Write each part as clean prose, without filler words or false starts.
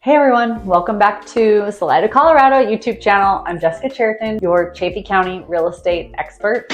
Hey everyone, welcome back to Salida Colorado YouTube channel. I'm Jessica Chariton, your Chaffee County real estate expert.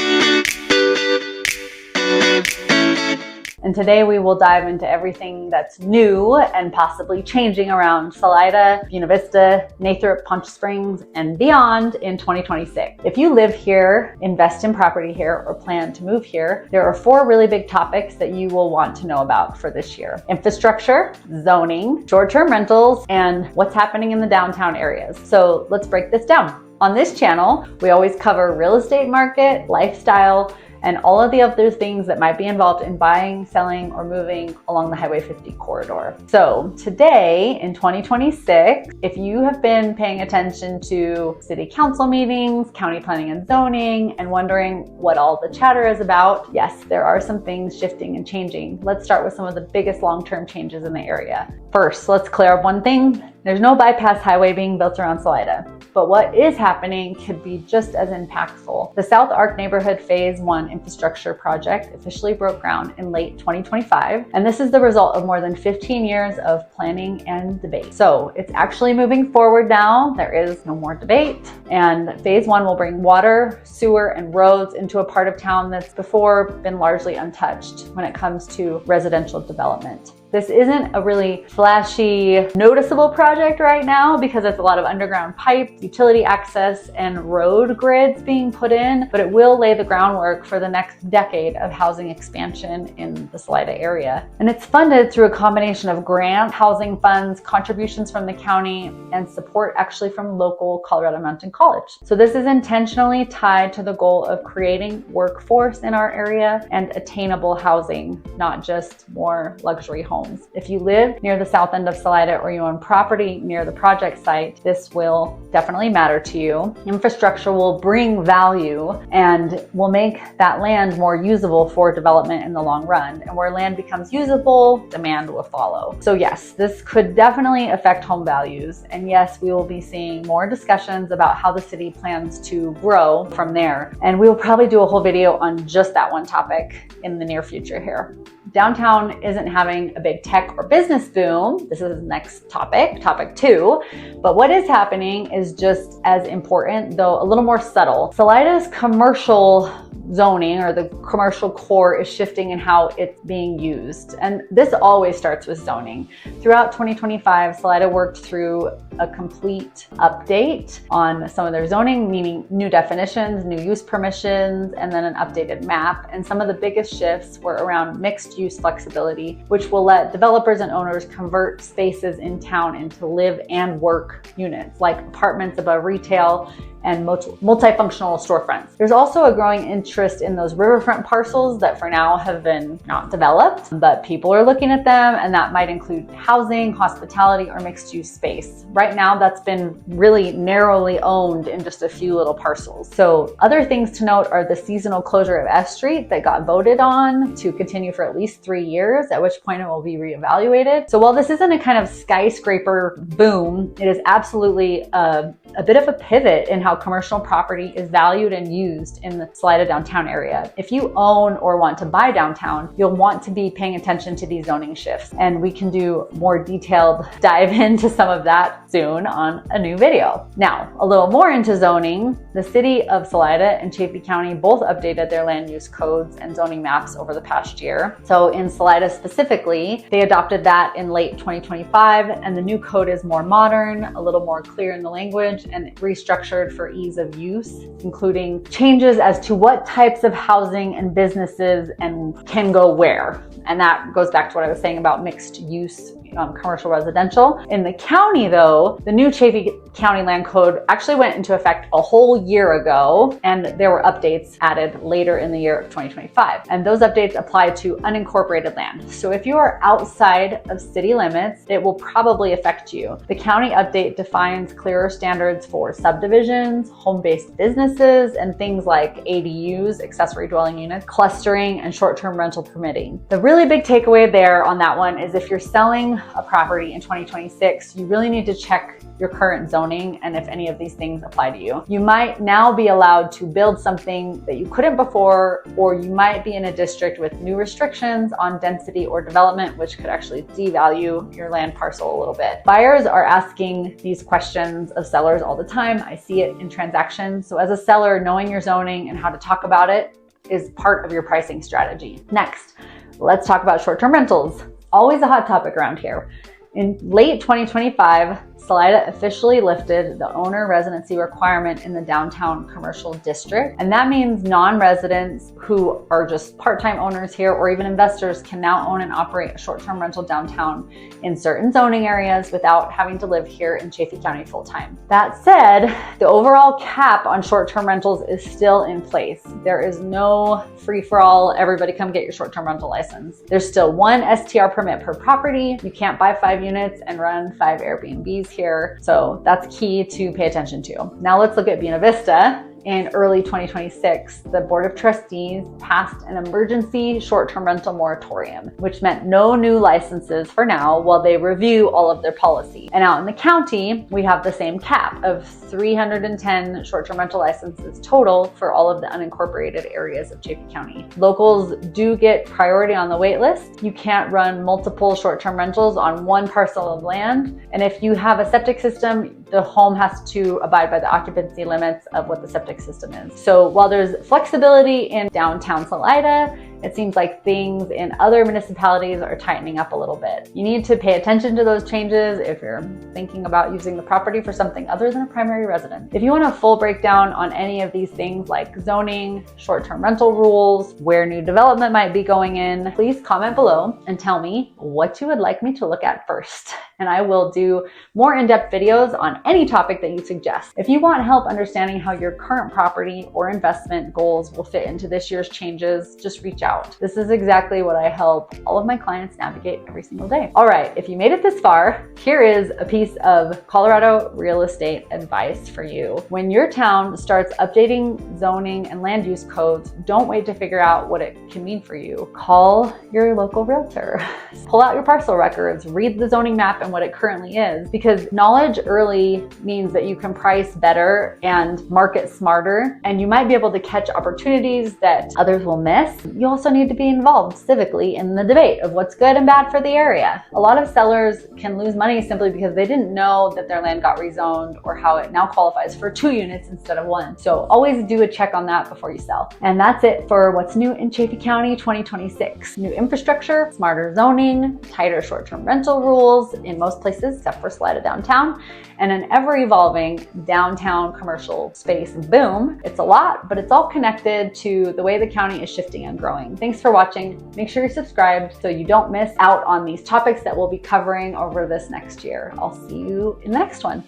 And today we will dive into everything that's new and possibly changing around Salida, Buena Vista, Nathrop, Poncha Springs, and beyond in 2026. If you live here, invest in property here, or plan to move here, there are 4 really big topics that you will want to know about for this year: infrastructure, zoning, short-term rentals, and what's happening in the downtown areas. So let's break this down. On this channel, we always cover real estate market, lifestyle, and all of the other things that might be involved in buying, selling, or moving along the Highway 50 corridor. So today in 2026, if you have been paying attention to city council meetings, county planning and zoning, and wondering what all the chatter is about, yes, there are some things shifting and changing. Let's start with some of the biggest long-term changes in the area. First, let's clear up one thing. There's no bypass highway being built around Salida, but what is happening could be just as impactful. The South Arc Neighborhood Phase 1 infrastructure project officially broke ground in late 2025, and this is the result of more than 15 years of planning and debate. So it's actually moving forward now. There is no more debate, and Phase 1 will bring water, sewer, and roads into a part of town that's before been largely untouched when it comes to residential development. This isn't a really flashy, noticeable project right now because it's a lot of underground pipe, utility access, and road grids being put in, but it will lay the groundwork for the next decade of housing expansion in the Salida area. And it's funded through a combination of grants, housing funds, contributions from the county, and support actually from local Colorado Mountain College. So this is intentionally tied to the goal of creating workforce in our area and attainable housing, not just more luxury homes. If you live near the south end of Salida or you own property near the project site, this will definitely matter to you. Infrastructure will bring value and will make that land more usable for development in the long run. And where land becomes usable, demand will follow. So yes, this could definitely affect home values. And yes, we will be seeing more discussions about how the city plans to grow from there. And we will probably do a whole video on just that one topic in the near future here. Downtown isn't having a big tech or business boom. This is the next topic, topic 2. But what is happening is just as important, though a little more subtle. Salida's commercial zoning, or the commercial core, is shifting in how it's being used. And this always starts with zoning. Throughout 2025, Salida worked through a complete update on some of their zoning, meaning new definitions, new use permissions, and then an updated map. And some of the biggest shifts were around mixed use flexibility, which will let developers and owners convert spaces in town into live and work units, like apartments above retail and multifunctional storefronts. There's also a growing interest in those riverfront parcels that for now have been not developed, but people are looking at them, and that might include housing, hospitality, or mixed use space. Right now, that's been really narrowly owned in just a few little parcels. So other things to note are the seasonal closure of S Street that got voted on to continue for at least 3 years, at which point it will be reevaluated. So while this isn't a kind of skyscraper boom, it is absolutely a bit of a pivot in how commercial property is valued and used in the Salida downtown area. If you own or want to buy downtown, you'll want to be paying attention to these zoning shifts, and we can do more detailed dive into some of that soon on a new video. Now, a little more into zoning. The city of Salida and Chaffee County both updated their land use codes and zoning maps over the past year. So in Salida specifically, they adopted that in late 2025, and the new code is more modern, a little more clear in the language, and restructured for ease of use, including changes as to what types of housing and businesses and can go where. And that goes back to what I was saying about mixed use commercial residential. In the county though, the new Chaffee County Land Code actually went into effect a whole year ago, and there were updates added later in the year of 2025. And those updates apply to unincorporated land. So if you are outside of city limits, it will probably affect you. The county update defines clearer standards for subdivisions, home-based businesses, and things like ADUs, accessory dwelling units, clustering, and short-term rental permitting. The really big takeaway there on that one is if you're selling buying a property in 2026, you really need to check your current zoning and if any of these things apply to you. You might now be allowed to build something that you couldn't before, or you might be in a district with new restrictions on density or development, which could actually devalue your land parcel a little bit. Buyers are asking these questions of sellers all the time. I see it in transactions. So as a seller, knowing your zoning and how to talk about it is part of your pricing strategy. Next, let's talk about short-term rentals. Always a hot topic around here. In late 2025, Salida officially lifted the owner residency requirement in the downtown commercial district. And that means non-residents who are just part-time owners here or even investors can now own and operate a short-term rental downtown in certain zoning areas without having to live here in Chaffee County full-time. That said, the overall cap on short-term rentals is still in place. There is no free-for-all, everybody come get your short-term rental license. There's still one STR permit per property. You can't buy 5 units and run 5 Airbnbs here. So that's key to pay attention to. Now let's look at Buena Vista. In early 2026, the Board of Trustees passed an emergency short-term rental moratorium, which meant no new licenses for now while they review all of their policy. And out in the county, we have the same cap of 310 short-term rental licenses total for all of the unincorporated areas of Chaffee County. Locals do get priority on the wait list. You can't run multiple short-term rentals on one parcel of land. And if you have a septic system, the home has to abide by the occupancy limits of what the septic system is. So while there's flexibility in downtown Salida, it seems like things in other municipalities are tightening up a little bit. You need to pay attention to those changes if you're thinking about using the property for something other than a primary residence. If you want a full breakdown on any of these things like zoning, short-term rental rules, where new development might be going in, please comment below and tell me what you would like me to look at first. And I will do more in-depth videos on any topic that you suggest. If you want help understanding how your current property or investment goals will fit into this year's changes, just reach out. This is exactly what I help all of my clients navigate every single day. All right, if you made it this far, here is a piece of Colorado real estate advice for you. When your town starts updating zoning and land use codes, don't wait to figure out what it can mean for you. Call your local realtor. Pull out your parcel records, read the zoning map and what it currently is, because knowledge early means that you can price better and market smarter, and you might be able to catch opportunities that others will miss. You also need to be involved civically in the debate of what's good and bad for the area. A lot of sellers can lose money simply because they didn't know that their land got rezoned or how it now qualifies for 2 units instead of 1. So always do a check on that before you sell. And that's it for what's new in Chaffee County 2026. New infrastructure, smarter zoning, tighter short-term rental rules in most places except for Salida downtown, and an ever-evolving downtown commercial space boom. It's a lot, but it's all connected to the way the county is shifting and growing. Thanks for watching. Make sure you're subscribed so you don't miss out on these topics that we'll be covering over this next year. I'll see you in the next one.